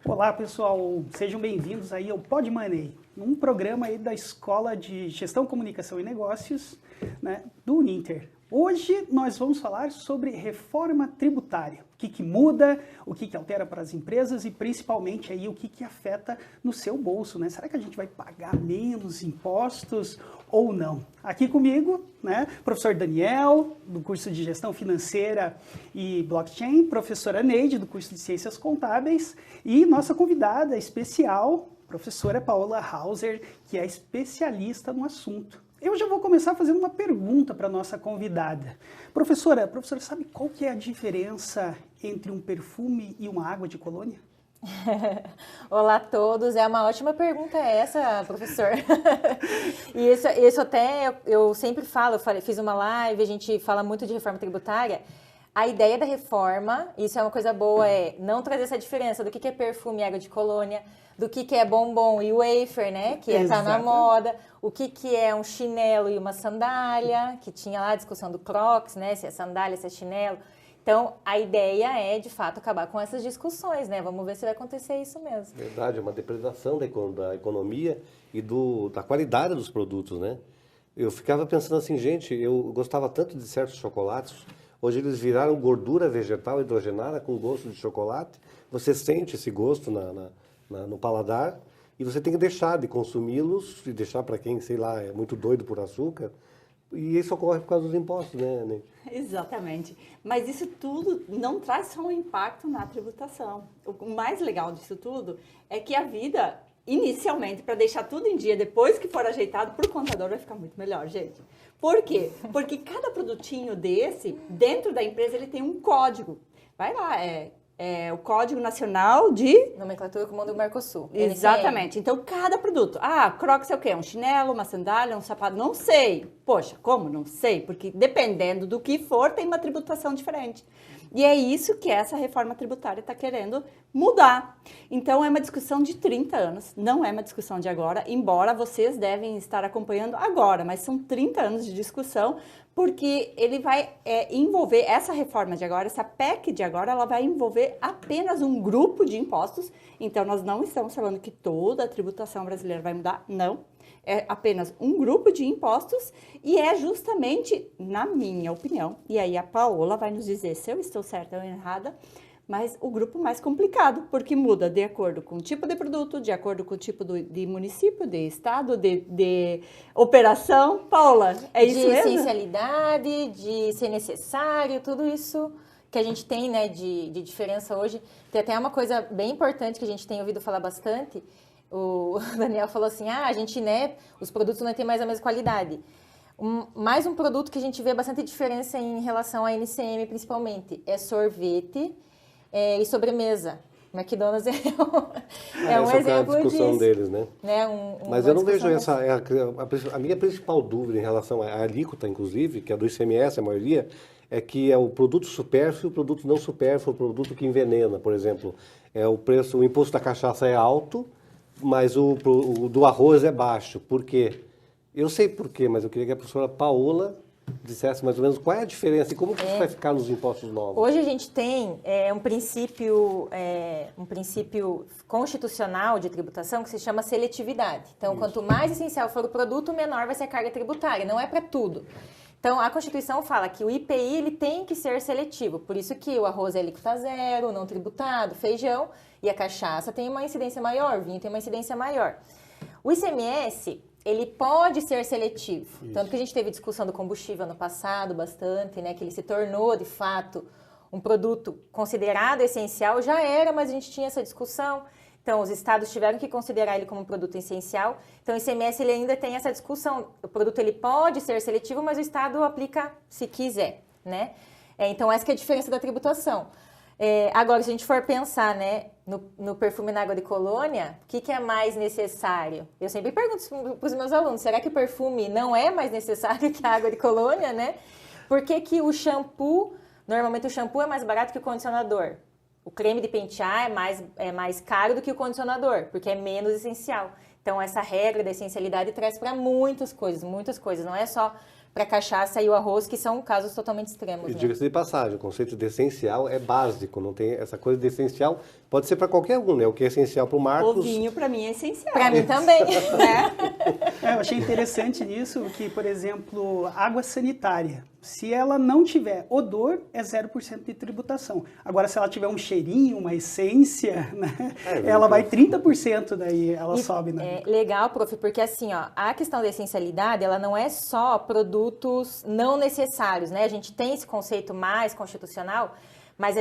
Olá pessoal, sejam bem-vindos aí ao Pod Money, um programa aí da Escola de Gestão, Comunicação e Negócios, né, do Uninter. Hoje nós vamos falar sobre reforma tributária, o que muda, o que altera para as empresas e principalmente aí o que afeta no seu bolso, né? Será que a gente vai pagar menos impostos ou não? Aqui comigo, né, professor Daniel, do curso de Gestão Financeira e Blockchain, professora Neide, do curso de Ciências Contábeis e nossa convidada especial, professora Paola Hauser, que é especialista no assunto. Eu já vou começar fazendo uma pergunta para a nossa convidada. Professora, sabe qual que é a diferença entre um perfume e uma água de colônia? Olá a todos, é uma ótima pergunta essa, professor. E isso até eu sempre falo, fiz uma live, a gente fala muito de reforma tributária. A ideia da reforma, isso é uma coisa boa, é não trazer essa diferença do que é perfume e água de colônia, do que é bombom e wafer, né, que está na moda, o que é um chinelo e uma sandália, que tinha lá a discussão do Crocs, né, se é sandália, se é chinelo. Então, a ideia é, de fato, acabar com essas discussões, né? Vamos ver se vai acontecer isso mesmo. Verdade, é uma depredação da economia e da qualidade dos produtos, né? Eu ficava pensando assim, gente, eu gostava tanto de certos chocolates, hoje eles viraram gordura vegetal hidrogenada com gosto de chocolate, você sente esse gosto no paladar e você tem que deixar de consumi-los e deixar para quem, sei lá, é muito doido por açúcar. E isso ocorre por causa dos impostos, né? Exatamente. Mas isso tudo não traz só um impacto na tributação. O mais legal disso tudo é que a vida, inicialmente, para deixar tudo em dia, depois que for ajeitado por contador, vai ficar muito melhor, gente. Por quê? Porque cada produtinho desse, dentro da empresa, ele tem um código. Vai lá, é o Código Nacional de... Nomenclatura Comum do Mercosul. Exatamente. Então, cada produto. Crocs é o quê? Um chinelo, uma sandália, um sapato? Não sei. Poxa, como? Não sei. Porque dependendo do que for, tem uma tributação diferente. E é isso que essa reforma tributária está querendo mudar. Então, é uma discussão de 30 anos. Não é uma discussão de agora, embora vocês devem estar acompanhando agora. Mas são 30 anos de discussão, porque ele vai envolver, essa reforma de agora, essa PEC de agora, ela vai envolver apenas um grupo de impostos. Então, nós não estamos falando que toda a tributação brasileira vai mudar, não. É apenas um grupo de impostos e é justamente, na minha opinião, e aí a Paola vai nos dizer se eu estou certa ou errada, mas o grupo mais complicado, porque muda de acordo com o tipo de produto, de acordo com o tipo de município, de estado, de operação. Paola, é isso mesmo? De essencialidade, de ser necessário, tudo isso que a gente tem, né, de diferença hoje. Tem até uma coisa bem importante que a gente tem ouvido falar bastante. O Daniel falou assim, a gente, né, os produtos não têm mais a mesma qualidade. Mais um produto que a gente vê bastante diferença em relação à NCM, principalmente, é sorvete e sobremesa. McDonald's é um exemplo a discussão disso. Deles, né? Mas eu não vejo essa... A minha principal dúvida em relação à alíquota, inclusive, que é do ICMS, a maioria, é que é o produto supérfluo, o produto não supérfluo, o produto que envenena, por exemplo. O imposto da cachaça é alto, mas o do arroz é baixo. Por quê? Eu sei por quê, mas eu queria que a professora Paola dissesse mais ou menos qual é a diferença e como que isso vai ficar nos impostos novos. Hoje a gente tem um princípio constitucional de tributação que se chama seletividade. Então, quanto mais essencial for o produto, menor vai ser a carga tributária. Não é para tudo. Então, a Constituição fala que o IPI ele tem que ser seletivo. Por isso que o arroz é alíquota zero, não tributado, feijão, e a cachaça tem uma incidência maior, o vinho tem uma incidência maior. O ICMS, ele pode ser seletivo. Isso. Tanto que a gente teve discussão do combustível no passado bastante, né? Que ele se tornou, de fato, um produto considerado essencial. Já era, mas a gente tinha essa discussão. Então, os estados tiveram que considerar ele como um produto essencial. Então, o ICMS ele ainda tem essa discussão. O produto ele pode ser seletivo, mas o estado aplica se quiser, né? Então, essa que é a diferença da tributação. Agora, se a gente for pensar, né, no perfume na água de colônia, o que é mais necessário? Eu sempre pergunto para os meus alunos, será que o perfume não é mais necessário que a água de colônia, né? Por que o shampoo, normalmente o shampoo é mais barato que o condicionador? O creme de pentear é mais caro do que o condicionador, porque é menos essencial. Então, essa regra da essencialidade traz para muitas coisas. Não é só para a cachaça e o arroz, que são casos totalmente extremos. E né? diga-se de passagem, o conceito de essencial é básico, não tem essa coisa de essencial, pode ser para qualquer um, né? O que é essencial para o Marcos... O vinho, para mim, é essencial. Para mim também. Eu achei interessante nisso que, por exemplo, água sanitária, se ela não tiver odor, é 0% de tributação. Agora, se ela tiver um cheirinho, uma essência, né, ela vai 30%, daí ela sobe. Né? É legal, prof, porque assim, ó, a questão da essencialidade, ela não é só produtos não necessários, né? A gente tem esse conceito mais constitucional, mas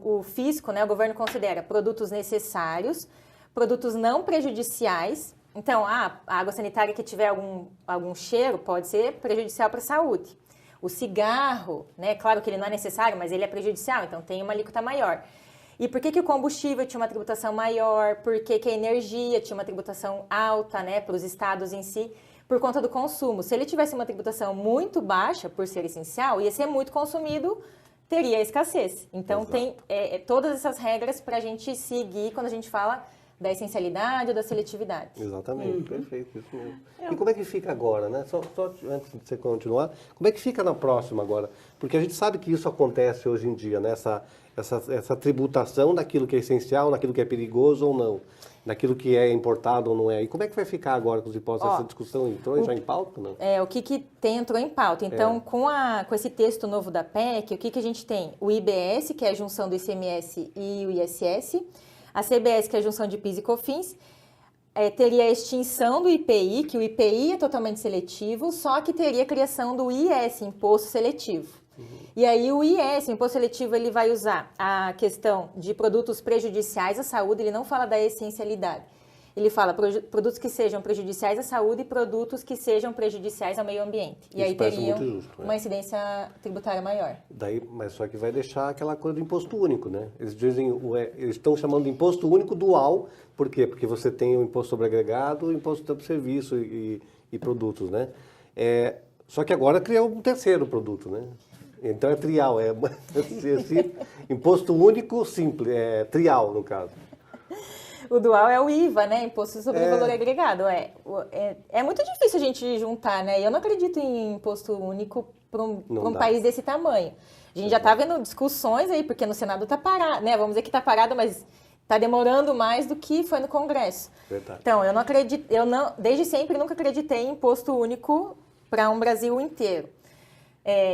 o fisco, né, o governo considera produtos necessários, produtos não prejudiciais. Então, a água sanitária que tiver algum cheiro pode ser prejudicial para a saúde. O cigarro, né, claro que ele não é necessário, mas ele é prejudicial, então tem uma alíquota maior. E por que o combustível tinha uma tributação maior? Por que a energia tinha uma tributação alta, né, para os estados em si? Por conta do consumo. Se ele tivesse uma tributação muito baixa, por ser essencial, ia ser muito consumido, teria escassez. Então, tem todas essas regras para a gente seguir quando a gente fala da essencialidade ou da seletividade. Exatamente, perfeito, isso mesmo. E como é que fica agora, né? Só antes de você continuar, como é que fica na próxima agora? Porque a gente sabe que isso acontece hoje em dia, né? Essa tributação daquilo que é essencial, naquilo que é perigoso ou não, naquilo que é importado ou não é. E como é que vai ficar agora com os impostos? Essa discussão entrou já em pauta, não? O que entrou em pauta. Então, com esse texto novo da PEC, o que a gente tem? O IBS, que é a junção do ICMS e o ISS, a CBS, que é a junção de PIS e COFINS, teria a extinção do IPI, que o IPI é totalmente seletivo, só que teria a criação do IS, Imposto Seletivo. E aí o IS, o Imposto Seletivo, ele vai usar a questão de produtos prejudiciais à saúde, ele não fala da essencialidade. Ele fala produtos que sejam prejudiciais à saúde e produtos que sejam prejudiciais ao meio ambiente. E isso aí teriam justo, uma incidência tributária maior. Mas só que vai deixar aquela coisa do imposto único, né? Eles estão chamando de imposto único dual. Por quê? Porque você tem o imposto sobre agregado, o imposto sobre serviço e produtos, né? Só que agora criou um terceiro produto, né? Então é trial, imposto único simples, trial no caso. O dual é o IVA, né? Imposto sobre valor agregado. É muito difícil a gente juntar, né? Eu não acredito em imposto único para um país desse tamanho. A gente já está vendo discussões aí, porque no Senado está parado, né? Vamos dizer que está parado, mas está demorando mais do que foi no Congresso. Verdade. Então, desde sempre nunca acreditei em imposto único para um Brasil inteiro.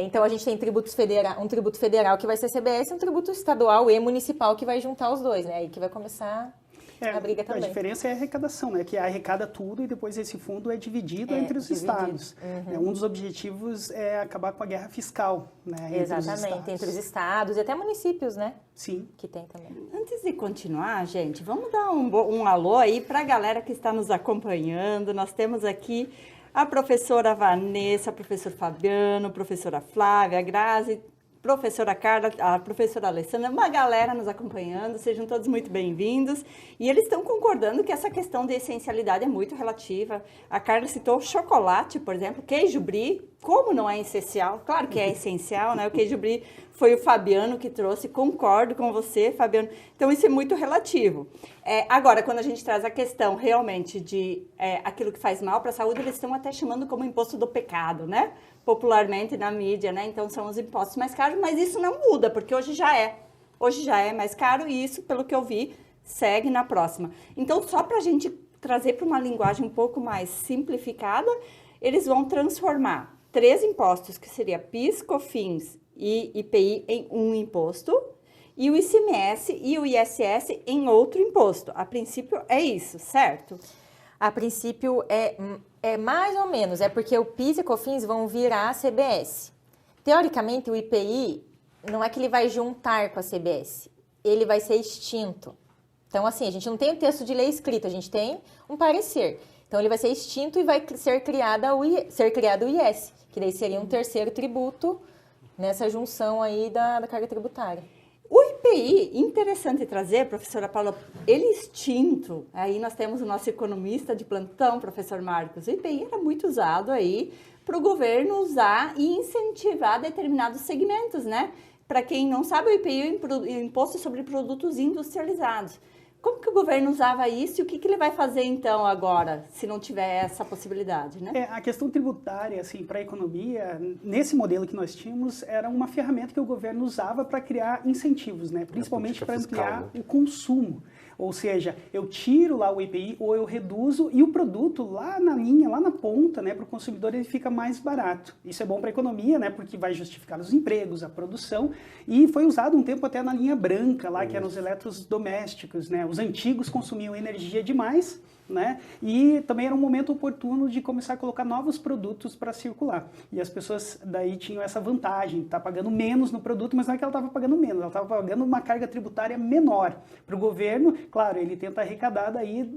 Então, a gente tem um tributo federal que vai ser CBS e um tributo estadual e municipal que vai juntar os dois, né? Aí que vai começar a briga também. A diferença é a arrecadação, né? Que arrecada tudo e depois esse fundo é dividido entre os estados. Um dos objetivos é acabar com a guerra fiscal, né? Exatamente, entre os estados e até municípios, né? Sim. Que tem também. Antes de continuar, gente, vamos dar um alô aí para a galera que está nos acompanhando. Nós temos aqui a professora Vanessa, a professor Fabiano, a professora Flávia, a Grazi, professora Carla, a professora Alessandra, uma galera nos acompanhando, sejam todos muito bem-vindos. E eles estão concordando que essa questão de essencialidade é muito relativa. A Carla citou chocolate, por exemplo, queijo brie, como não é essencial? Claro que é essencial, né? O queijo brie foi o Fabiano que trouxe, concordo com você, Fabiano. Então, isso é muito relativo. Agora, quando a gente traz a questão realmente de aquilo que faz mal para a saúde, eles estão até chamando como imposto do pecado, né? Popularmente na mídia, né? Então, são os impostos mais caros, mas isso não muda, porque hoje já é. Hoje já é mais caro e isso, pelo que eu vi, segue na próxima. Então, só para a gente trazer para uma linguagem um pouco mais simplificada, eles vão transformar 3 impostos, que seria PIS, COFINS e IPI, em um imposto, e o ICMS e o ISS em outro imposto. A princípio é isso, certo? A princípio é mais ou menos, porque o PIS e COFINS vão virar a CBS. Teoricamente, o IPI não é que ele vai juntar com a CBS, ele vai ser extinto. Então, assim, a gente não tem um texto de lei escrito, a gente tem um parecer. Então, ele vai ser extinto e vai ser criado o IS, que daí seria um terceiro tributo nessa junção aí da carga tributária. O IPI, interessante trazer, professora Paula, ele extinto, aí nós temos o nosso economista de plantão, professor Marcos, o IPI era muito usado aí para o governo usar e incentivar determinados segmentos, né? Para quem não sabe, o IPI é o Imposto sobre Produtos Industrializados. Como que o governo usava isso e o que ele vai fazer então agora, se não tiver essa possibilidade, né? A questão tributária, assim, para a economia, nesse modelo que nós tínhamos, era uma ferramenta que o governo usava para criar incentivos, né? Principalmente para ampliar o consumo. Ou seja, eu tiro lá o IPI ou eu reduzo e o produto lá na linha, lá na ponta, né, para o consumidor ele fica mais barato. Isso é bom para a economia, né, porque vai justificar os empregos, a produção, e foi usado um tempo até na linha branca lá, que eram os eletrodomésticos, né? Os antigos consumiam energia demais, né? E também era um momento oportuno de começar a colocar novos produtos para circular. E as pessoas daí tinham essa vantagem, tá pagando menos no produto, mas não é que ela estava pagando menos, ela estava pagando uma carga tributária menor. Para o governo, claro, ele tenta arrecadar daí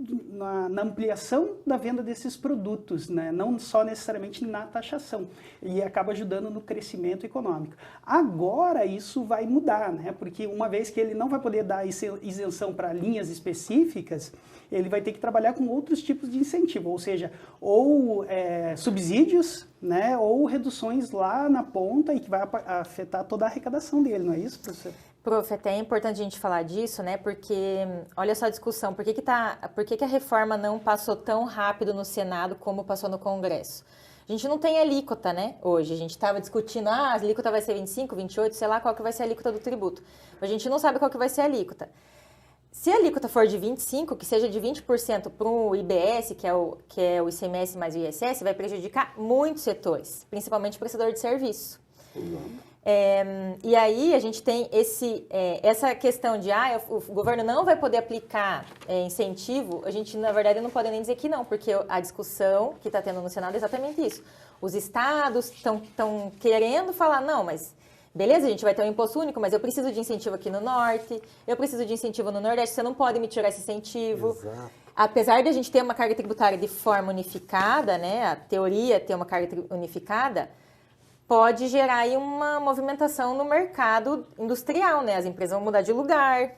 na ampliação da venda desses produtos, né? Não só necessariamente na taxação, e acaba ajudando no crescimento econômico. Agora isso vai mudar, né? Porque uma vez que ele não vai poder dar isenção para linhas específicas, ele vai ter que trabalhar com outros tipos de incentivo, ou seja, ou subsídios, né, ou reduções lá na ponta e que vai afetar toda a arrecadação dele, não é isso, professor? Prof, até é importante a gente falar disso, né, porque olha só a discussão, por que a reforma não passou tão rápido no Senado como passou no Congresso? A gente não tem alíquota, né, hoje. A gente estava discutindo, a alíquota vai ser 25, 28, sei lá qual que vai ser a alíquota do tributo. A gente não sabe qual que vai ser a alíquota. Se a alíquota for de 25%, que seja de 20% para o IBS, que é o ICMS mais o ISS, vai prejudicar muitos setores, principalmente o prestador de serviço. E aí a gente tem essa questão de o governo não vai poder aplicar incentivo, a gente na verdade não pode nem dizer que não, porque a discussão que está tendo no Senado é exatamente isso. Os estados estão querendo falar, não, mas beleza, a gente vai ter um imposto único, mas eu preciso de incentivo aqui no Norte, eu preciso de incentivo no Nordeste, você não pode me tirar esse incentivo. Exato. Apesar de a gente ter uma carga tributária de forma unificada, né, a teoria é ter uma carga unificada, pode gerar aí uma movimentação no mercado industrial, né? As empresas vão mudar de lugar,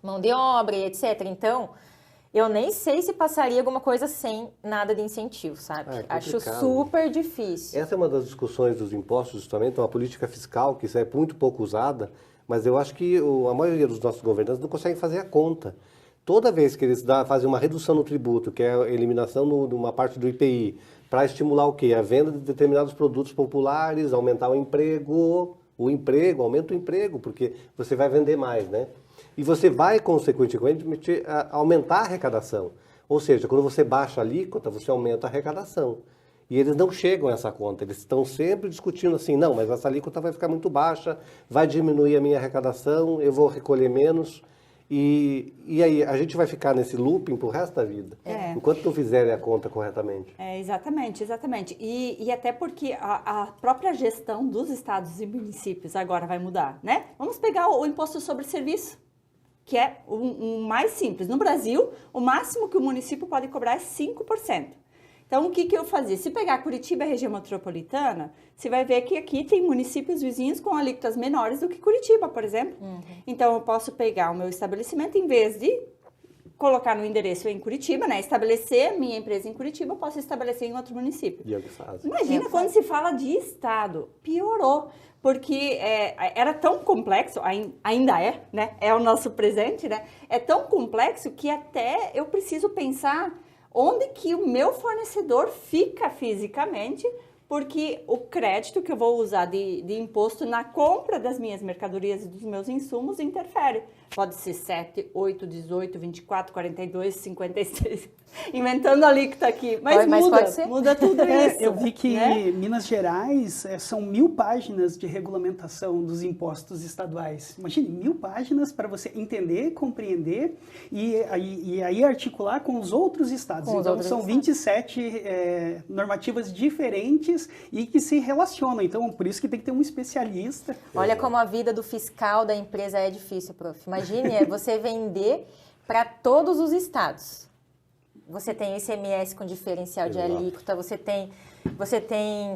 mão de obra, etc. Então, eu nem sei se passaria alguma coisa sem nada de incentivo, sabe? Acho super difícil. Essa é uma das discussões dos impostos, justamente, uma política fiscal que isso é muito pouco usada, mas eu acho que a maioria dos nossos governantes não conseguem fazer a conta. Toda vez que eles fazem uma redução no tributo, que é a eliminação de uma parte do IPI, para estimular o quê? A venda de determinados produtos populares, aumentar o emprego, aumenta o emprego, porque você vai vender mais, né? E você vai, consequentemente, aumentar a arrecadação. Ou seja, quando você baixa a alíquota, você aumenta a arrecadação. E eles não chegam a essa conta, eles estão sempre discutindo assim, não, mas essa alíquota vai ficar muito baixa, vai diminuir a minha arrecadação, eu vou recolher menos. E aí, a gente vai ficar nesse looping pro resto da vida, enquanto não fizerem a conta corretamente. Exatamente. E até porque a própria gestão dos estados e municípios agora vai mudar, né? Vamos pegar o imposto sobre serviço, que é o mais simples. No Brasil, o máximo que o município pode cobrar é 5%. Então, o que eu fazia? Se pegar Curitiba e a região metropolitana, você vai ver que aqui tem municípios vizinhos com alíquotas menores do que Curitiba, por exemplo. Então, eu posso pegar o meu estabelecimento, em vez de colocar no endereço em Curitiba, né? Estabelecer minha empresa em Curitiba, eu posso estabelecer em outro município. E eles fazem. Imagina quando se fala de estado, piorou. Porque era tão complexo, ainda é, né? É o nosso presente, né? É tão complexo que até eu preciso pensar onde que o meu fornecedor fica fisicamente, porque o crédito que eu vou usar de imposto na compra das minhas mercadorias e dos meus insumos interfere. Pode ser 7, 8, 18, 24, 42, 56. Inventando a alíquota aqui. Mas muda tudo isso. Eu vi que Minas Gerais são 1000 páginas de regulamentação dos impostos estaduais. Imagine, 1000 páginas para você entender, compreender e aí articular com os outros estados. Então, são 27 normativas diferentes e que se relacionam. Então, por isso que tem que ter um especialista. Olha como a vida do fiscal da empresa é difícil, prof. Imagine você vender para todos os estados. Você tem ICMS com diferencial de alíquota, você tem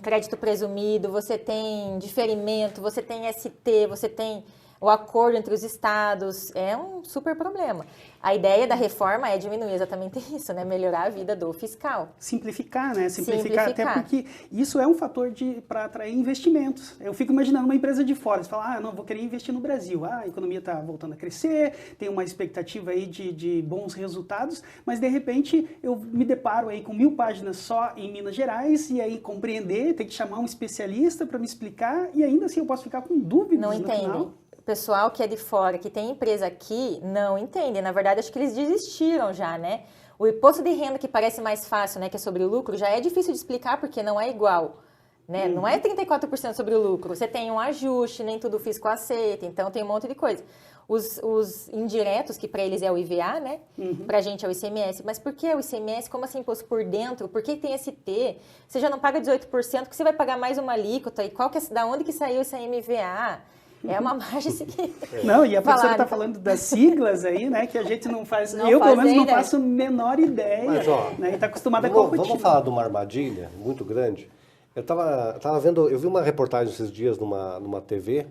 crédito presumido, você tem diferimento, você tem ST, você tem o acordo entre os estados, é um super problema. A ideia da reforma é diminuir exatamente isso, né? Melhorar a vida do fiscal. Simplificar, né? Simplificar, até porque isso é um fator para atrair investimentos. Eu fico imaginando uma empresa de fora, você fala, não, vou querer investir no Brasil, a economia está voltando a crescer, tem uma expectativa aí de bons resultados, mas de repente eu me deparo aí com 1000 páginas só em Minas Gerais, e aí compreender, tem que chamar um especialista para me explicar, e ainda assim eu posso ficar com dúvidas no final. O pessoal que é de fora, que tem empresa aqui, não entende. Na verdade, acho que eles desistiram já, né? O imposto de renda, que parece mais fácil, né, que é sobre o lucro, já é difícil de explicar porque não é igual, né? Não é 34% sobre o lucro. Você tem um ajuste, nem tudo o fisco aceita, então tem um monte de coisa. Os indiretos, que para eles é o IVA, né? Para a gente é o ICMS. Mas por que o ICMS? Como assim imposto por dentro? Por que tem esse T? Você já não paga 18%, que você vai pagar mais uma alíquota? E da onde que saiu esse MVA? É uma margem que... Não, e a professora está falando das siglas aí, né, que a gente não faz... eu, pelo menos, não faço a menor ideia. Mas, né, e está acostumada com a rotina. Vamos falar de uma armadilha muito grande. Eu tava vendo... Eu vi uma reportagem esses dias numa TV,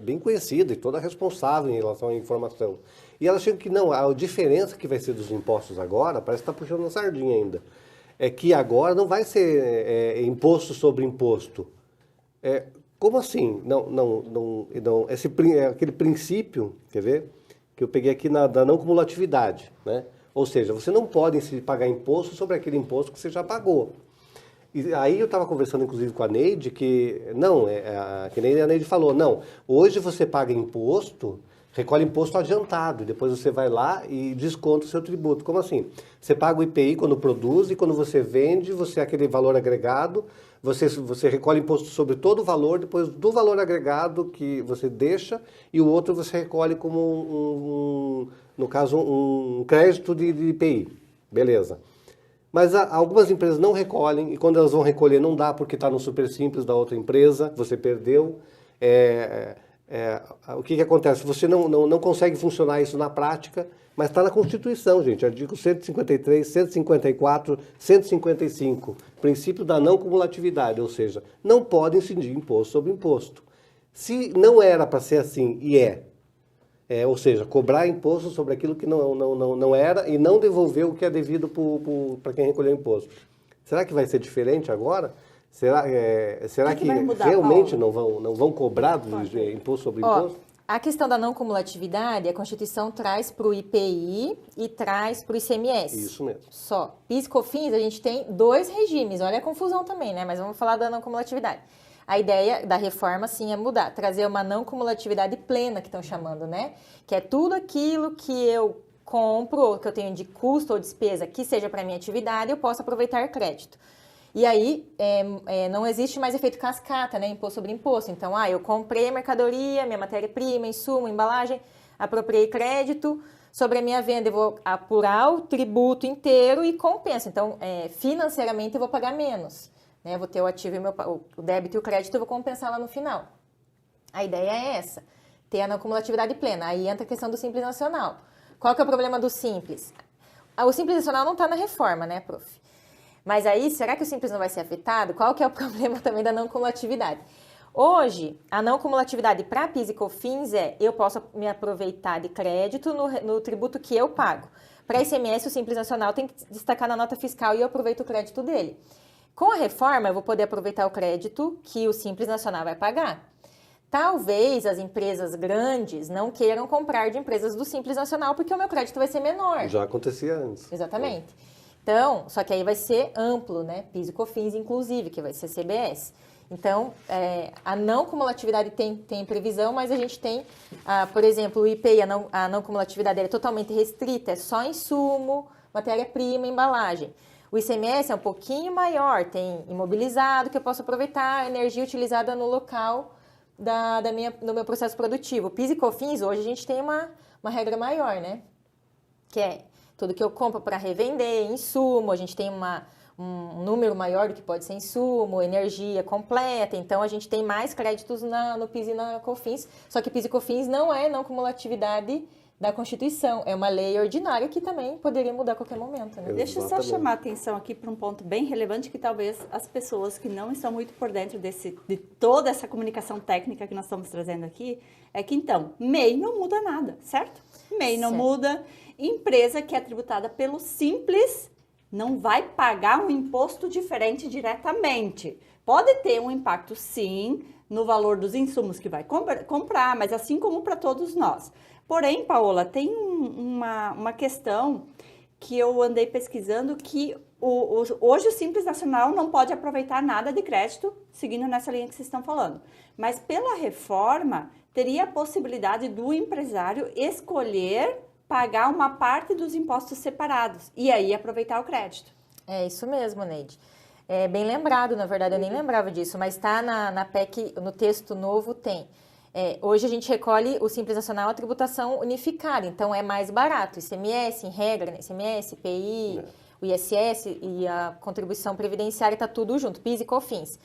bem conhecida e toda responsável em relação à informação. E ela chega que não, a diferença que vai ser dos impostos agora, parece que está puxando a sardinha ainda, é que agora não vai ser imposto sobre imposto. Como assim? Não, aquele princípio, quer ver? Que eu peguei aqui da não cumulatividade, né? Ou seja, você não pode se pagar imposto sobre aquele imposto que você já pagou. E aí eu estava conversando, inclusive, com a Neide, que que nem a Neide falou, não, hoje você paga imposto, recolhe imposto adiantado, e depois você vai lá e desconta o seu tributo. Como assim? Você paga o IPI quando produz e quando você vende, aquele valor agregado, você recolhe imposto sobre todo o valor, depois do valor agregado que você deixa, e o outro você recolhe como, no caso, um crédito de IPI. Beleza. Mas algumas empresas não recolhem, e quando elas vão recolher não dá porque está no super simples da outra empresa, você perdeu. O que acontece? Você não consegue funcionar isso na prática, mas está na Constituição, gente. Artigo 153, 154, 155. Princípio da não cumulatividade, ou seja, não pode incidir imposto sobre imposto. Se não era para ser assim, e ou seja, cobrar imposto sobre aquilo que não era e não devolver o que é devido para quem recolheu imposto. Será que vai ser diferente agora? Será que realmente não vão cobrar imposto sobre imposto? A questão da não cumulatividade, a Constituição traz para o IPI e traz para o ICMS. Isso mesmo. Só. PIS e COFINS, a gente tem 2 regimes. Olha a confusão também, né? Mas vamos falar da não cumulatividade. A ideia da reforma, sim, é mudar. Trazer uma não cumulatividade plena, que estão chamando, né? Que é tudo aquilo que eu compro, ou que eu tenho de custo ou despesa, que seja para minha atividade, eu posso aproveitar crédito. E aí, não existe mais efeito cascata, né? Imposto sobre imposto. Então, eu comprei a mercadoria, minha matéria-prima, insumo, embalagem, apropriei crédito, sobre a minha venda eu vou apurar o tributo inteiro e compenso. Então, financeiramente eu vou pagar menos, né? Eu vou ter o ativo e o débito e o crédito eu vou compensar lá no final. A ideia é essa, ter a não cumulatividade plena. Aí entra a questão do Simples Nacional. Qual que é o problema do Simples? O Simples Nacional não está na reforma, né, prof? Mas aí, será que o Simples não vai ser afetado? Qual que é o problema também da não cumulatividade? Hoje, a não cumulatividade para PIS e COFINS eu posso me aproveitar de crédito no tributo que eu pago. Para ICMS, o Simples Nacional tem que destacar na nota fiscal e eu aproveito o crédito dele. Com a reforma, eu vou poder aproveitar o crédito que o Simples Nacional vai pagar. Talvez as empresas grandes não queiram comprar de empresas do Simples Nacional porque o meu crédito vai ser menor. Já acontecia antes. Exatamente. Então, só que aí vai ser amplo, né? PIS e COFINS, inclusive, que vai ser CBS. Então, a não cumulatividade tem previsão, mas a gente tem, por exemplo, o IPI, a não cumulatividade é totalmente restrita, é só insumo, matéria-prima, embalagem. O ICMS é um pouquinho maior, tem imobilizado, que eu posso aproveitar a energia utilizada no local do meu processo produtivo. PIS e COFINS, hoje a gente tem uma regra maior, né? Que é tudo que eu compro para revender, insumo, a gente tem um número maior do que pode ser insumo, energia completa, então a gente tem mais créditos no PIS e na COFINS, só que PIS e COFINS não é não cumulatividade da Constituição. É uma lei ordinária que também poderia mudar a qualquer momento, né? Deixa eu só chamar a atenção aqui para um ponto bem relevante que talvez as pessoas que não estão muito por dentro de toda essa comunicação técnica que nós estamos trazendo aqui, é que então, MEI não muda nada, certo? MEI não muda, empresa que é tributada pelo Simples não vai pagar um imposto diferente diretamente. Pode ter um impacto, sim, no valor dos insumos que vai comprar, mas assim como para todos nós. Porém, Paola, tem uma questão que eu andei pesquisando que hoje o Simples Nacional não pode aproveitar nada de crédito, seguindo nessa linha que vocês estão falando. Mas pela reforma, teria a possibilidade do empresário escolher pagar uma parte dos impostos separados e aí aproveitar o crédito. É isso mesmo, Neide. É bem lembrado, na verdade, eu nem lembrava disso, mas está na PEC, no texto novo tem. Hoje a gente recolhe o Simples Nacional a tributação unificada, então é mais barato. ICMS, em regra, né? ICMS, IPI, o ISS e a contribuição previdenciária, está tudo junto, PIS e COFINS.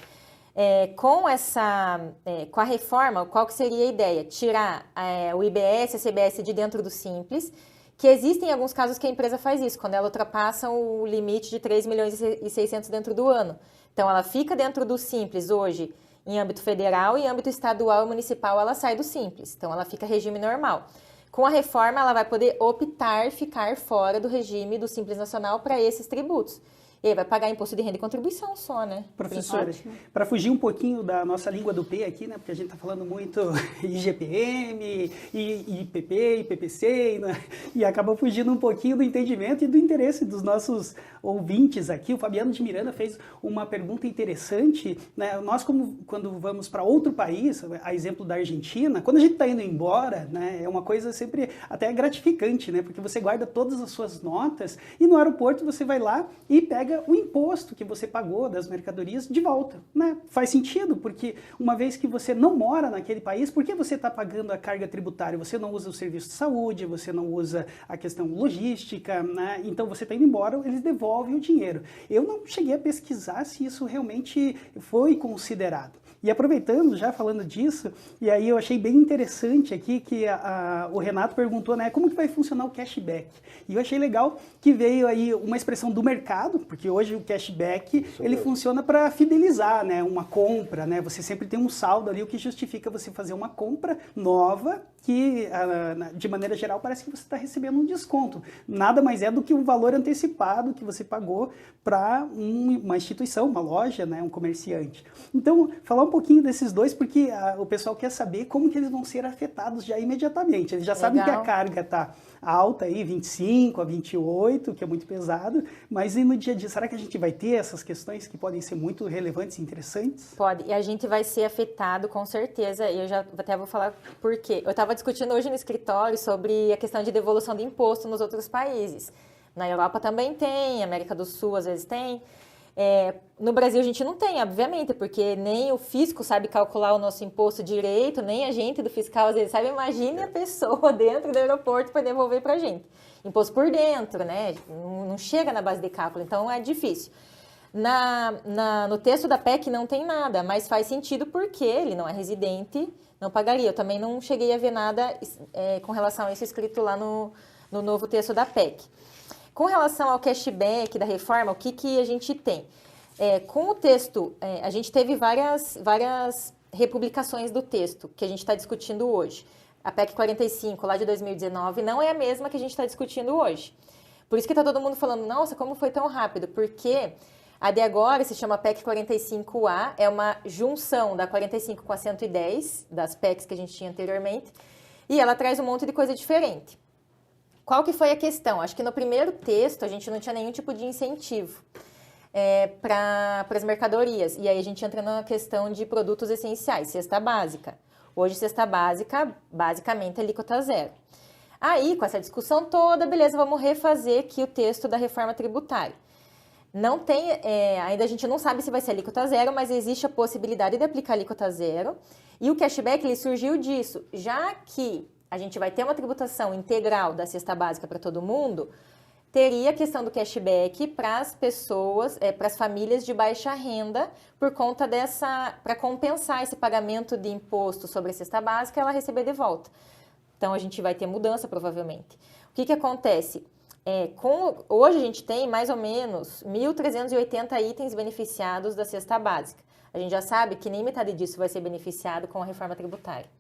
Com a reforma, qual que seria a ideia? Tirar o IBS e a CBS de dentro do Simples, que existem alguns casos que a empresa faz isso, quando ela ultrapassa o limite de 3 milhões e 600 dentro do ano. Então, ela fica dentro do Simples hoje, em âmbito federal, e em âmbito estadual e municipal, ela sai do Simples. Então, ela fica regime normal. Com a reforma, ela vai poder optar ficar fora do regime do Simples Nacional para esses tributos. E aí vai pagar imposto de renda e contribuição só, né? Professora, para fugir um pouquinho da nossa língua do P aqui, né? Porque a gente está falando muito IGPM, IPP, IPPC, né? E acaba fugindo um pouquinho do entendimento e do interesse dos nossos ouvintes aqui. O Fabiano de Miranda fez uma pergunta interessante, né? Nós, quando vamos para outro país, a exemplo da Argentina, quando a gente está indo embora, né? É uma coisa sempre até gratificante, né? Porque você guarda todas as suas notas e no aeroporto você vai lá e pega o imposto que você pagou das mercadorias de volta, né? Faz sentido, porque uma vez que você não mora naquele país, por que você está pagando a carga tributária? Você não usa o serviço de saúde, você não usa a questão logística, né? Então você está indo embora, eles devolvem o dinheiro. Eu não cheguei a pesquisar se isso realmente foi considerado. E aproveitando, já falando disso, e aí eu achei bem interessante aqui que o Renato perguntou, né, como que vai funcionar o cashback? E eu achei legal que veio aí uma expressão do mercado, porque hoje o cashback, ele funciona para fidelizar, né, uma compra, né, você sempre tem um saldo ali, o que justifica você fazer uma compra nova, que de maneira geral parece que você está recebendo um desconto. Nada mais é do que um valor antecipado que você pagou para uma instituição, uma loja, né, um comerciante. Então, falar um pouquinho desses dois, porque o pessoal quer saber como que eles vão ser afetados já imediatamente. Eles já sabem que a carga está alta aí, 25 a 28, que é muito pesado, mas e no dia a dia, será que a gente vai ter essas questões que podem ser muito relevantes e interessantes? Pode, e a gente vai ser afetado com certeza, e eu já até vou falar por quê. Eu estava discutindo hoje no escritório sobre a questão de devolução de imposto nos outros países. Na Europa também tem, América do Sul às vezes tem. No Brasil a gente não tem, obviamente, porque nem o fisco sabe calcular o nosso imposto direito, nem a gente do fiscal às vezes sabe. Imagine a pessoa dentro do aeroporto para devolver para a gente. Imposto por dentro, né? Não chega na base de cálculo, então é difícil. No texto da PEC não tem nada, mas faz sentido porque ele não é residente, não pagaria. Eu também não cheguei a ver nada com relação a isso escrito lá no novo texto da PEC. Com relação ao cashback da reforma, o que a gente tem? Com o texto, a gente teve várias republicações do texto que a gente está discutindo hoje. A PEC 45, lá de 2019, não é a mesma que a gente está discutindo hoje. Por isso que está todo mundo falando, nossa, como foi tão rápido? Porque a de agora se chama PEC 45A, é uma junção da 45 com a 110, das PECs que a gente tinha anteriormente, e ela traz um monte de coisa diferente. Qual que foi a questão? Acho que no primeiro texto a gente não tinha nenhum tipo de incentivo para as mercadorias. E aí a gente entra na questão de produtos essenciais, cesta básica. Hoje, cesta básica, basicamente, é alíquota zero. Aí, com essa discussão toda, beleza, vamos refazer aqui o texto da reforma tributária. Não tem, ainda a gente não sabe se vai ser alíquota zero, mas existe a possibilidade de aplicar alíquota zero. E o cashback, ele surgiu disso, já que a gente vai ter uma tributação integral da cesta básica para todo mundo, teria a questão do cashback para as pessoas, para as famílias de baixa renda, por conta para compensar esse pagamento de imposto sobre a cesta básica, ela receber de volta. Então, a gente vai ter mudança, provavelmente. O que acontece? Hoje a gente tem mais ou menos 1.380 itens beneficiados da cesta básica. A gente já sabe que nem metade disso vai ser beneficiado com a reforma tributária.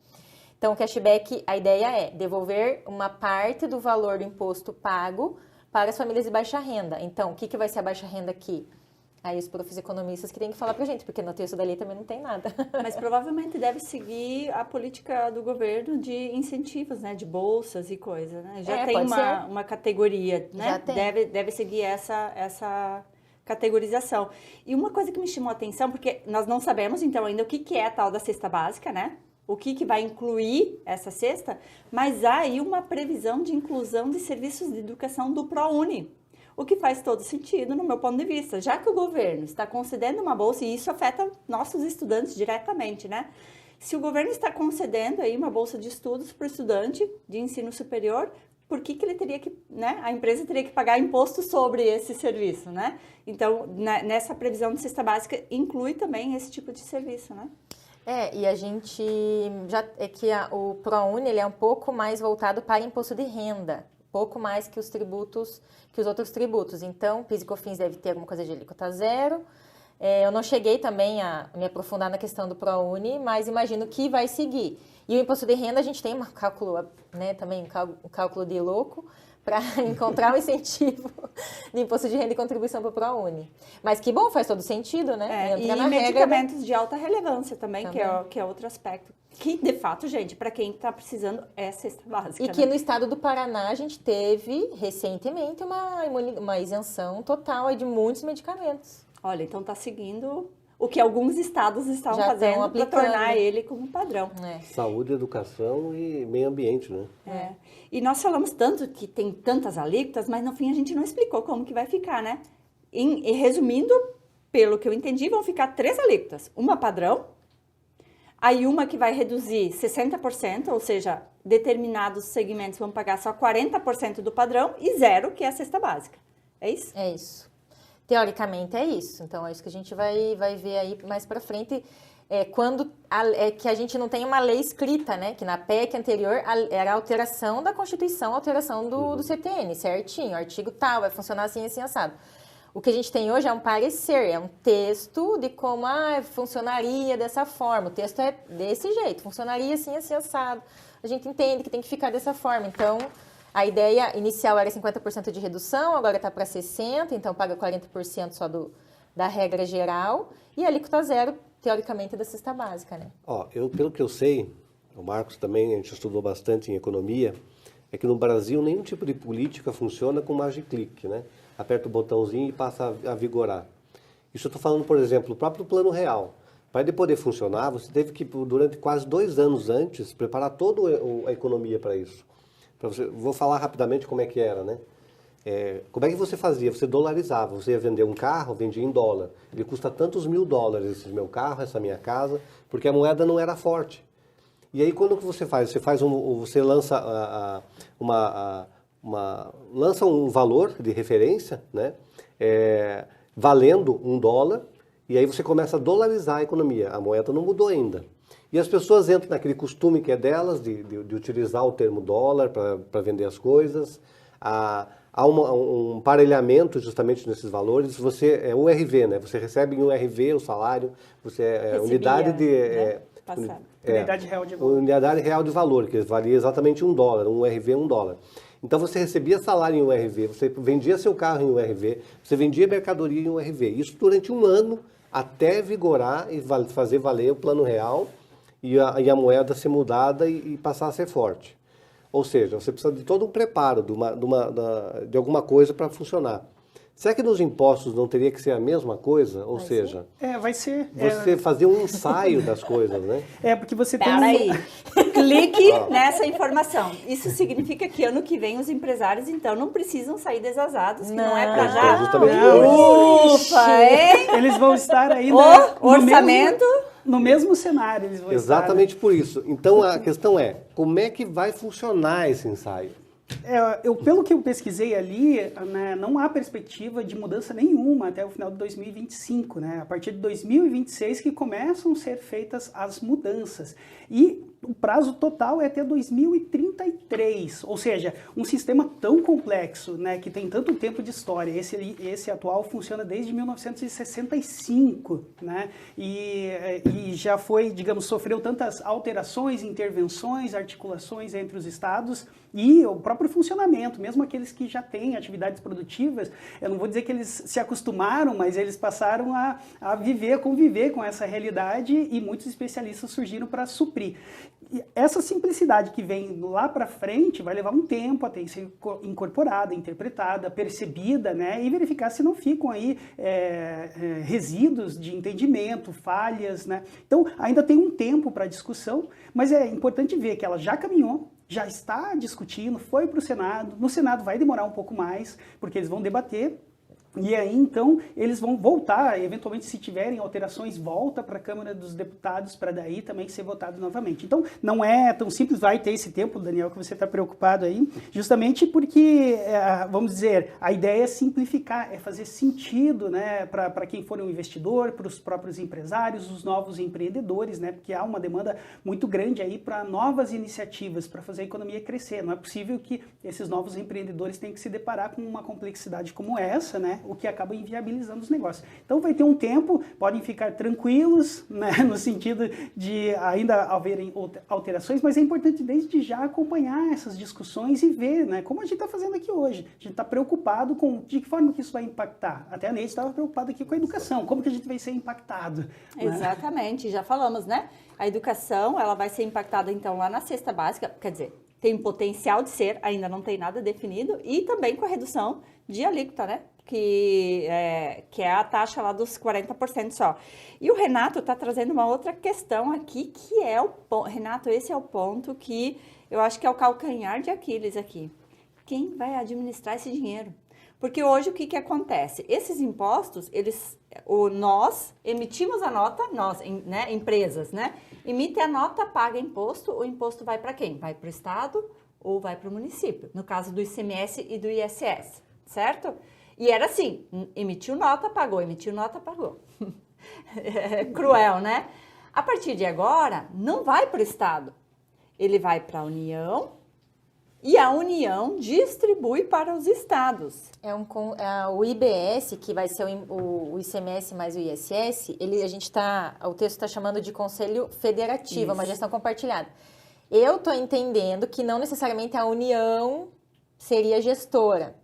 Então, o cashback, a ideia é devolver uma parte do valor do imposto pago para as famílias de baixa renda. Então, o que vai ser a baixa renda aqui? Aí os professores economistas que têm que falar pra gente, porque no texto da lei também não tem nada. Mas provavelmente deve seguir a política do governo de incentivos, né? De bolsas e coisa, né? Já tem uma categoria, né? Já tem. Deve seguir essa categorização. E uma coisa que me chamou a atenção, porque nós não sabemos, então, ainda o que é a tal da cesta básica, né? O que vai incluir essa cesta, mas há aí uma previsão de inclusão de serviços de educação do ProUni. O que faz todo sentido no meu ponto de vista, já que o governo está concedendo uma bolsa, e isso afeta nossos estudantes diretamente, né? Se o governo está concedendo aí uma bolsa de estudos para o estudante de ensino superior, por que ele teria que, né? A empresa teria que pagar imposto sobre esse serviço, né? Então, nessa previsão de cesta básica, inclui também esse tipo de serviço, né? E a gente o ProUni ele é um pouco mais voltado para imposto de renda, pouco mais que os outros tributos. Então, PIS e COFINS deve ter alguma coisa de alíquota zero. Eu não cheguei também a me aprofundar na questão do ProUni, mas imagino que vai seguir. E o imposto de renda a gente tem um cálculo, né, também um cálculo de louco, para encontrar um incentivo de imposto de renda e contribuição para o ProUni. Mas que bom, faz todo sentido, né? E medicamentos de alta relevância também. Que é outro aspecto. Que, de fato, gente, para quem está precisando, é cesta básica. E que no estado do Paraná a gente teve, recentemente, uma isenção total aí de muitos medicamentos. Olha, então está seguindo o que alguns estados estão fazendo para tornar ele como padrão. Saúde, educação e meio ambiente, né? E nós falamos tanto que tem tantas alíquotas, mas no fim a gente não explicou como que vai ficar, né? E resumindo, pelo que eu entendi, vão ficar 3 alíquotas. Uma padrão, aí uma que vai reduzir 60%, ou seja, determinados segmentos vão pagar só 40% do padrão, e 0, que é a cesta básica. É isso? É isso. Teoricamente é isso. Então, é isso que a gente vai ver aí mais para frente. Que a gente não tem uma lei escrita, né? Que na PEC anterior era a alteração da Constituição, a alteração do CTN, certinho. Artigo tal, vai funcionar assim, assim, assado. O que a gente tem hoje é um parecer, é um texto de como funcionaria dessa forma. O texto é desse jeito, funcionaria assim, assim, assado. A gente entende que tem que ficar dessa forma. Então, a ideia inicial era 50% de redução, agora está para 60%, então paga 40% só da regra geral. E a alíquota zero, teoricamente, da cesta básica, né? Pelo que eu sei, o Marcos também, a gente estudou bastante em economia, é que no Brasil nenhum tipo de política funciona com magic click, né? Aperta o botãozinho e passa a vigorar. Isso eu estou falando, por exemplo, o próprio Plano Real. Para ele poder funcionar, você teve que, durante quase 2 anos antes, preparar toda a economia para isso. Vou falar rapidamente como é que era, né? Como é que você fazia? Você dolarizava, você ia vender um carro, vendia em dólar. Ele custa tantos $1.000, esse meu carro, essa minha casa, porque a moeda não era forte. E aí quando que você faz? Você lança lança um valor de referência, né? Valendo $1, e aí você começa a dolarizar a economia. A moeda não mudou ainda. E as pessoas entram naquele costume que é delas, de utilizar o termo dólar para vender as coisas. Há um parelhamento justamente nesses valores. Você é URV, né? Você recebe em URV o salário, unidade de... Unidade real de valor. Unidade real de valor, que valia exatamente $1, um URV $1. Então você recebia salário em URV, você vendia seu carro em URV, você vendia mercadoria em URV. Isso durante 1 ano, até vigorar e fazer valer o Plano Real e a moeda ser mudada e passar a ser forte. Ou seja, você precisa de todo um preparo de alguma coisa para funcionar. Será que nos impostos não teria que ser a mesma coisa? Ou seja, vai ser. Você fazer um ensaio das coisas, né? Porque você tem... Peraí, clique nessa informação. Isso significa que ano que vem os empresários, então, não precisam sair desazados, que não é para já. Justamente Ufa, hein? Eles vão estar aí orçamento... No mesmo cenário eles vão Exatamente estar, né? por isso. Então a questão é, como é que vai funcionar esse ensaio? Pelo que eu pesquisei ali, né, não há perspectiva de mudança nenhuma até o final de 2025, né? A partir de 2026 que começam a ser feitas as mudanças. E o prazo total é até 2033, ou seja, um sistema tão complexo, né, que tem tanto tempo de história, esse atual funciona desde 1965, né, e já foi, digamos, sofreu tantas alterações, intervenções, articulações entre os estados e o próprio funcionamento, mesmo aqueles que já têm atividades produtivas, eu não vou dizer que eles se acostumaram, mas eles passaram a conviver com essa realidade e muitos especialistas surgiram para suprir. E essa simplicidade que vem lá para frente vai levar um tempo até ser incorporada, interpretada, percebida, né, e verificar se não ficam aí resíduos de entendimento, falhas, né. Então, ainda tem um tempo para discussão, mas é importante ver que ela já caminhou, já está discutindo, foi para o Senado, no Senado vai demorar um pouco mais, porque eles vão debater, e aí, então, eles vão voltar, eventualmente, se tiverem alterações, volta para a Câmara dos Deputados para daí também ser votado novamente. Então, não é tão simples, vai ter esse tempo, Daniel, que você está preocupado aí, justamente porque, vamos dizer, a ideia é simplificar, é fazer sentido, né, para quem for um investidor, para os próprios empresários, os novos empreendedores, né, porque há uma demanda muito grande aí para novas iniciativas, para fazer a economia crescer. Não é possível que esses novos empreendedores tenham que se deparar com uma complexidade como essa, né, o que acaba inviabilizando os negócios. Então vai ter um tempo, podem ficar tranquilos, né, no sentido de ainda haverem alterações, mas é importante desde já acompanhar essas discussões e ver, né, como a gente está fazendo aqui hoje. A gente está preocupado com de que forma que isso vai impactar. Até a Neide estava preocupada aqui com a educação, como que a gente vai ser impactado. Né? Exatamente, já falamos, né? A educação, ela vai ser impactada então lá na cesta básica, quer dizer, tem potencial de ser, ainda não tem nada definido, e também com a redução de alíquota, né? Que é a taxa lá dos 40% só. E o Renato está trazendo uma outra questão aqui, que é o ponto. Renato, esse é o ponto que eu acho que é o calcanhar de Aquiles aqui. Quem vai administrar esse dinheiro? Porque hoje o que acontece? Esses impostos, nós emitimos a nota, nós, né, empresas, né? Emite a nota, paga imposto, o imposto vai para quem? Vai para o Estado ou vai para o município? No caso do ICMS e do ISS, certo? E era assim, emitiu nota, pagou, emitiu nota, pagou. É cruel, né? A partir de agora, não vai para o Estado. Ele vai para a União e a União distribui para os estados. O IBS, que vai ser o ICMS mais o ISS, o texto está chamando de Conselho Federativo, uma gestão compartilhada. Eu estou entendendo que não necessariamente a União seria gestora.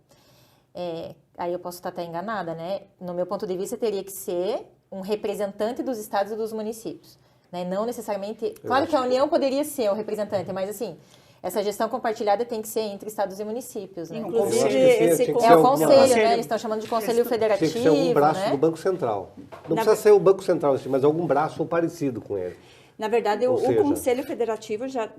Aí eu posso estar até enganada, né? No meu ponto de vista, teria que ser um representante dos estados e dos municípios. Né? Não necessariamente... Claro que a União poderia ser o representante, mas assim, essa gestão compartilhada tem que ser entre estados e municípios. Né? Inclusive, é o conselho, né? Eles estão chamando de conselho federativo. Tem que ser algum braço, né, do Banco Central. Não precisa ser o Banco Central, mas algum braço parecido com ele. Na verdade, o Conselho Federativo já,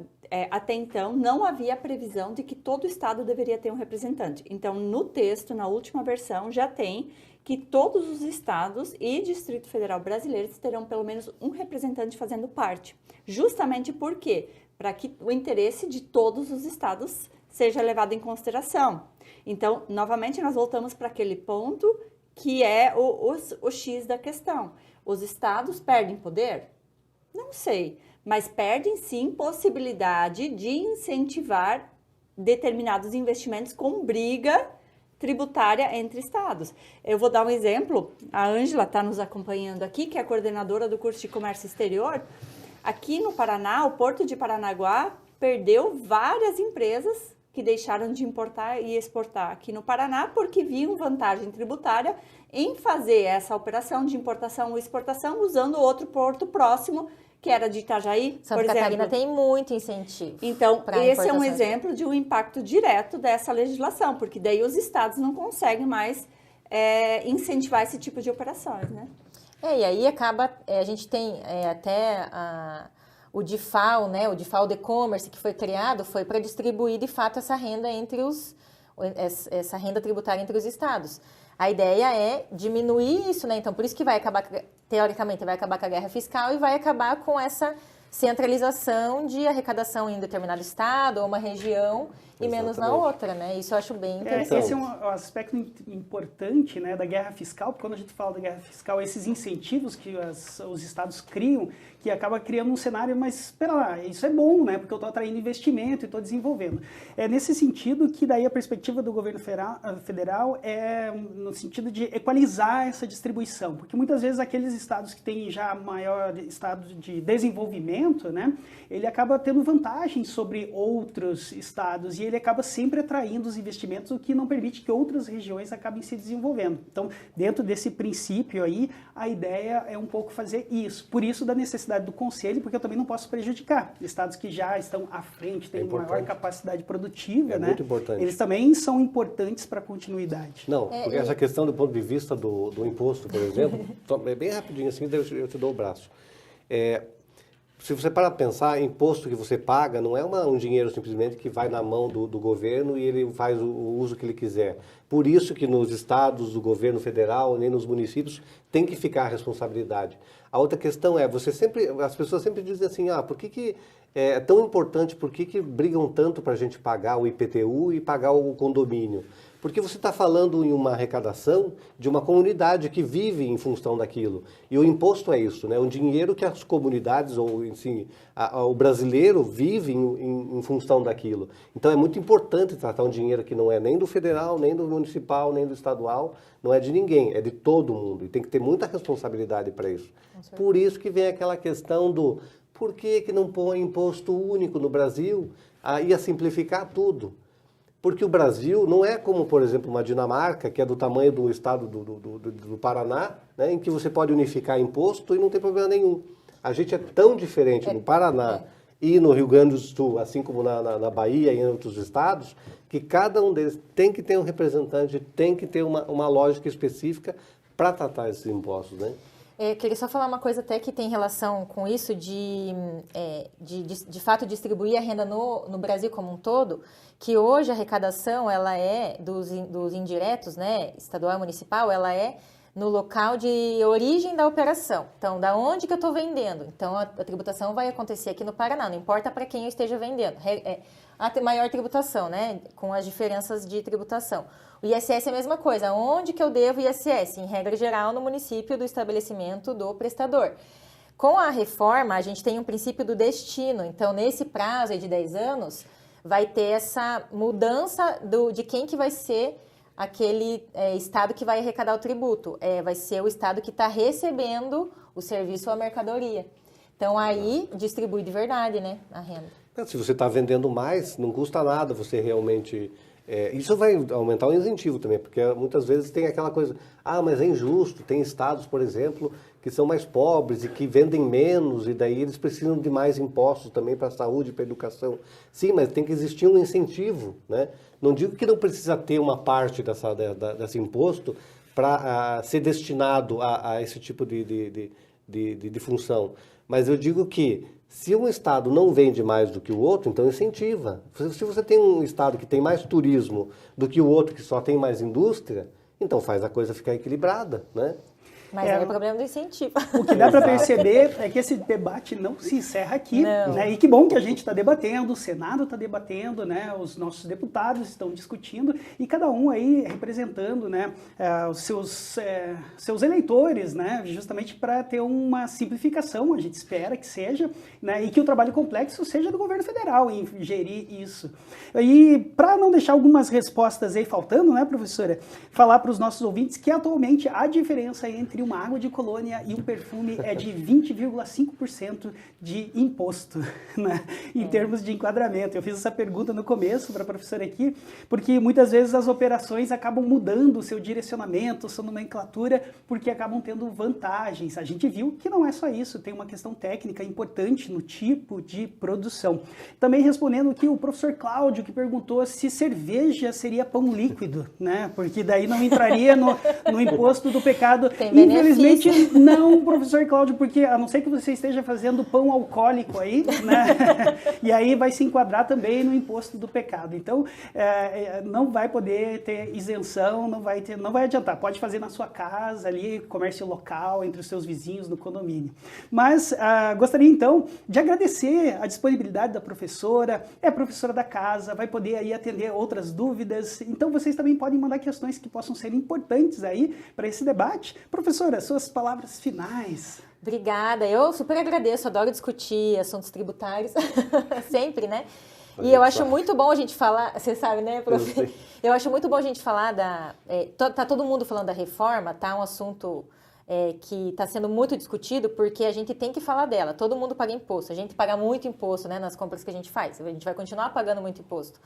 até então, não havia previsão de que todo estado deveria ter um representante. Então, no texto, na última versão, já tem que todos os estados e Distrito Federal brasileiros terão pelo menos um representante fazendo parte. Justamente por quê? Para que o interesse de todos os estados seja levado em consideração. Então, novamente, nós voltamos para aquele ponto que é o X da questão. Os estados perdem poder? Não sei, mas perdem sim possibilidade de incentivar determinados investimentos com briga tributária entre estados. Eu vou dar um exemplo, a Ângela está nos acompanhando aqui, que é a coordenadora do curso de comércio exterior. Aqui no Paraná, o Porto de Paranaguá perdeu várias empresas que deixaram de importar e exportar aqui no Paraná porque viam vantagem tributária em fazer essa operação de importação ou exportação usando outro porto próximo, que era de Itajaí, Santa por exemplo. Catarina tem muito incentivo. Então, esse é um exemplo de um impacto direto dessa legislação, porque daí os estados não conseguem mais incentivar esse tipo de operações, né? E aí acaba, a gente tem até o DIFAL, né? O DIFAL de e-commerce que foi criado, foi para distribuir de fato essa renda essa renda tributária entre os estados. A ideia é diminuir isso, né? Então, por isso que vai acabar, teoricamente, vai acabar com a guerra fiscal e vai acabar com essa centralização de arrecadação em determinado estado ou uma região e menos na outra, né? Isso eu acho bem interessante. Esse é um aspecto importante, né, da guerra fiscal, porque quando a gente fala da guerra fiscal, esses incentivos que os estados criam, que acaba criando um cenário, mas espera lá, isso é bom, né, porque eu estou atraindo investimento e estou desenvolvendo. É nesse sentido que daí a perspectiva do governo federal é no sentido de equalizar essa distribuição, porque muitas vezes aqueles estados que têm já maior estado de desenvolvimento, né, ele acaba tendo vantagem sobre outros estados e ele acaba sempre atraindo os investimentos, o que não permite que outras regiões acabem se desenvolvendo. Então, dentro desse princípio aí, a ideia é um pouco fazer isso. Por isso, da necessidade do conselho, porque eu também não posso prejudicar estados que já estão à frente, têm maior capacidade produtiva, né? Muito importante. Eles também são importantes para a continuidade. Não, porque essa questão do ponto de vista do imposto, por exemplo, é bem rapidinho assim, eu te dou o braço. Se você parar para pensar, imposto que você paga não é um dinheiro simplesmente que vai na mão do governo e ele faz o uso que ele quiser. Por isso que nos estados do governo federal, nem nos municípios, tem que ficar a responsabilidade. A outra questão é, as pessoas sempre dizem assim, por que é tão importante, por que brigam tanto para a gente pagar o IPTU e pagar o condomínio? Porque você está falando em uma arrecadação de uma comunidade que vive em função daquilo. E o imposto é isso, né? O dinheiro que as comunidades, ou assim, o brasileiro vive em função daquilo. Então é muito importante tratar um dinheiro que não é nem do federal, nem do municipal, nem do estadual, não é de ninguém, é de todo mundo. E tem que ter muita responsabilidade para isso. Por isso que vem aquela questão do por que não põe imposto único no Brasil? Ia simplificar tudo. Porque o Brasil não é como, por exemplo, uma Dinamarca, que é do tamanho do estado do Paraná, né, em que você pode unificar imposto e não tem problema nenhum. A gente é tão diferente no Paraná e no Rio Grande do Sul, assim como na Bahia e em outros estados, que cada um deles tem que ter um representante, tem que ter uma lógica específica para tratar esses impostos, né? Queria só falar uma coisa até que tem relação com isso, de fato distribuir a renda no Brasil como um todo, que hoje a arrecadação, ela é dos indiretos, né, estadual e municipal, ela é no local de origem da operação. Então, da onde que eu estou vendendo? Então, a tributação vai acontecer aqui no Paraná, não importa para quem eu esteja vendendo. A maior tributação, né, com as diferenças de tributação. O ISS é a mesma coisa. Onde que eu devo ISS? Em regra geral, no município do estabelecimento do prestador. Com a reforma, a gente tem um princípio do destino. Então, nesse prazo aí de 10 anos, vai ter essa mudança de quem que vai ser aquele estado que vai arrecadar o tributo. Vai ser o estado que está recebendo o serviço ou a mercadoria. Então, aí, distribui de verdade, né, a renda. Se você está vendendo mais, não custa nada você realmente... isso vai aumentar o incentivo também, porque muitas vezes tem aquela coisa, mas é injusto, tem estados, por exemplo, que são mais pobres e que vendem menos e daí eles precisam de mais impostos também para a saúde, para a educação. Sim, mas tem que existir um incentivo, né? Não digo que não precisa ter uma parte desse imposto para ser destinado a esse tipo de função, mas eu digo que se um estado não vende mais do que o outro, então incentiva. Se você tem um estado que tem mais turismo do que o outro que só tem mais indústria, então faz a coisa ficar equilibrada, né? Mas é o problema do incentivo. O que dá para perceber é que esse debate não se encerra aqui, né? E que bom que a gente está debatendo, o Senado está debatendo, né? Os nossos deputados estão discutindo e cada um aí representando, né, os seus eleitores, né? Justamente para ter uma simplificação, a gente espera que seja, né? E que o trabalho complexo seja do governo federal em gerir isso. E para não deixar algumas respostas aí faltando, né, professora, falar para os nossos ouvintes que atualmente a diferença entre uma água de colônia e um perfume é de 20,5% de imposto, né? Em termos de enquadramento. Eu fiz essa pergunta no começo para a professora aqui, porque muitas vezes as operações acabam mudando o seu direcionamento, sua nomenclatura, porque acabam tendo vantagens. A gente viu que não é só isso, tem uma questão técnica importante no tipo de produção. Também respondendo aqui o professor Cláudio, que perguntou se cerveja seria pão líquido, né? Porque daí não entraria no imposto do pecado Tem veneno Infelizmente não, professor Cláudio, porque a não ser que você esteja fazendo pão alcoólico aí, né? E aí vai se enquadrar também no imposto do pecado. Então, não vai poder ter isenção, não vai adiantar. Pode fazer na sua casa ali, comércio local, entre os seus vizinhos, no condomínio. Mas gostaria então de agradecer a disponibilidade da professora, é a professora da casa, vai poder aí atender outras dúvidas. Então, vocês também podem mandar questões que possam ser importantes aí para esse debate. Professora, suas palavras finais. Obrigada, eu super agradeço, adoro discutir assuntos tributários, sempre, né? E eu acho muito bom a gente falar, você sabe, né, prof? Eu acho muito bom a gente falar tá todo mundo falando da reforma, tá um assunto que está sendo muito discutido, porque a gente tem que falar dela. Todo mundo paga imposto, a gente paga muito imposto, né, nas compras que a gente faz, a gente vai continuar pagando muito imposto.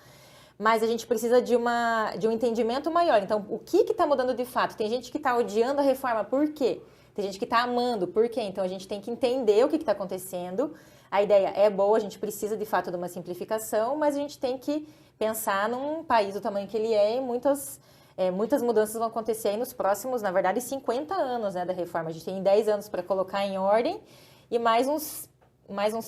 Mas a gente precisa de um entendimento maior. Então, o que está mudando de fato? Tem gente que está odiando a reforma, por quê? Tem gente que está amando, por quê? Então, a gente tem que entender o que está acontecendo. A ideia é boa, a gente precisa de fato de uma simplificação, mas a gente tem que pensar num país do tamanho que ele é e muitas mudanças vão acontecer aí nos próximos, na verdade, 50 anos, né, da reforma. A gente tem 10 anos para colocar em ordem e mais uns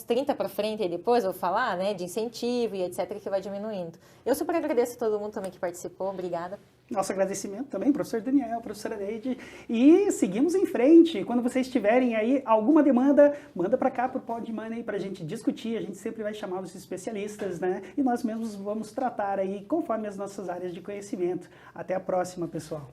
30 para frente aí depois, eu vou falar, né, de incentivo e etc, que vai diminuindo. Eu super agradeço a todo mundo também que participou, obrigada. Nosso agradecimento também, professor Daniel, professora Neide. E seguimos em frente. Quando vocês tiverem aí alguma demanda, manda para cá, para o Pod Money, para a gente discutir. A gente sempre vai chamar os especialistas, né? E nós mesmos vamos tratar aí conforme as nossas áreas de conhecimento. Até a próxima, pessoal.